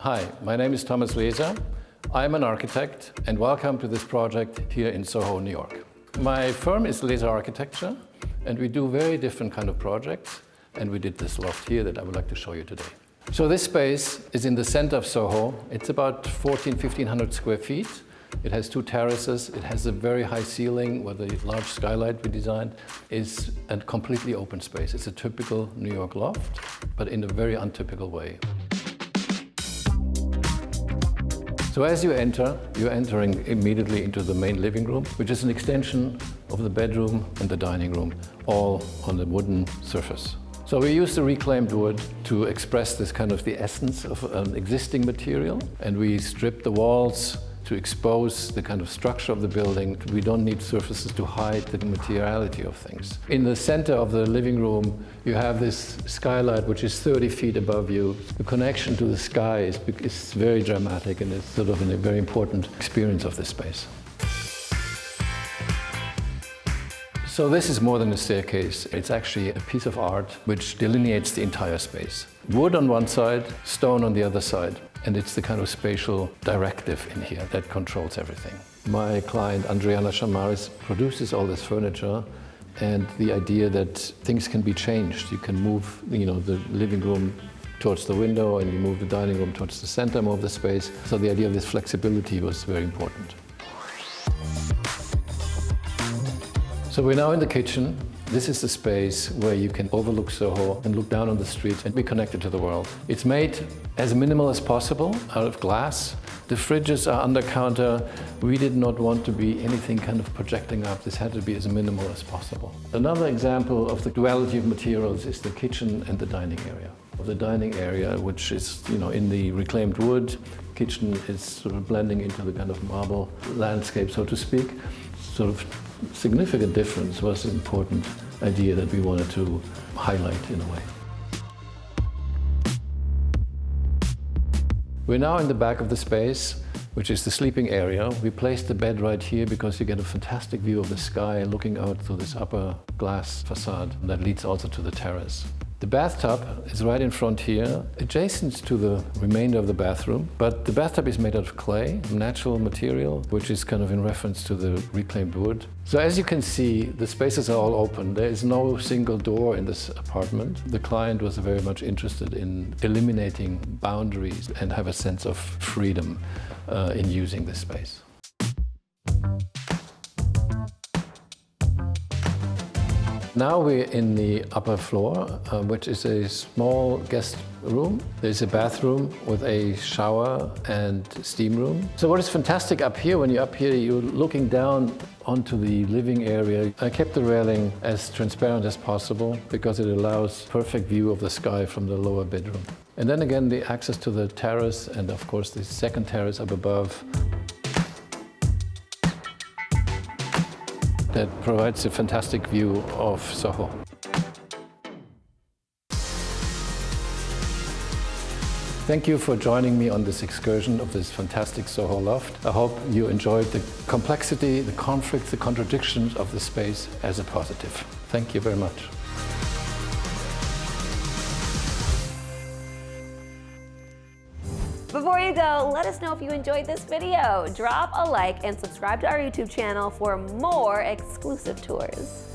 Hi, my name is Thomas Leeser. I'm an architect and welcome to this project here in SoHo, New York. My firm is Leeser Architecture and we do very different kind of projects, and we did this loft here that I would like to show you today. So this space is in the center of SoHo. It's about 1,500 square feet. It has two terraces. It has a very high ceiling where the large skylight we designed is a completely open space. It's a typical New York loft, but in a very untypical way. So as you enter, you're entering immediately into the main living room, which is an extension of the bedroom and the dining room, all on the wooden surface. So we used the reclaimed wood to express this kind of the essence of an existing material, and we stripped the walls to expose the kind of structure of the building. We don't need surfaces to hide the materiality of things. In the center of the living room, you have this skylight which is 30 feet above you. The connection to the sky is very dramatic, and it's sort of a very important experience of this space. So this is more than a staircase. It's actually a piece of art which delineates the entire space. Wood on one side, stone on the other side. And it's the kind of spatial directive in here that controls everything. My client, Andrianna Shamaris, produces all this furniture, and the idea that things can be changed. You can move, the living room towards the window, and you move the dining room towards the center of the space. So the idea of this flexibility was very important. So we're now in the kitchen. This is the space where you can overlook SoHo and look down on the street and be connected to the world. It's made as minimal as possible out of glass. The fridges are under counter. We did not want to be anything kind of projecting up. This had to be as minimal as possible. Another example of the duality of materials is the kitchen and the dining area. The dining area, which is in the reclaimed wood, kitchen is sort of blending into the kind of marble landscape, so to speak. Sort of significant difference was an important idea that we wanted to highlight in a way. We're now in the back of the space, which is the sleeping area. We placed the bed right here because you get a fantastic view of the sky looking out through this upper glass facade that leads also to the terrace. The bathtub is right in front here, adjacent to the remainder of the bathroom, but the bathtub is made out of clay, natural material, which is kind of in reference to the reclaimed wood. So as you can see, the spaces are all open. There is no single door in this apartment. The client was very much interested in eliminating boundaries and have a sense of freedom in using this space. Now we're in the upper floor, which is a small guest room. There's a bathroom with a shower and steam room. So what is fantastic up here, when you're up here, you're looking down onto the living area. I kept the railing as transparent as possible because it allows perfect view of the sky from the lower bedroom. And then again, the access to the terrace and of course the second terrace up above. That provides a fantastic view of SoHo. Thank you for joining me on this excursion of this fantastic SoHo loft. I hope you enjoyed the complexity, the conflicts, the contradictions of the space as a positive. Thank you very much. Before you go, let us know if you enjoyed this video. Drop a like and subscribe to our YouTube channel for more exclusive tours.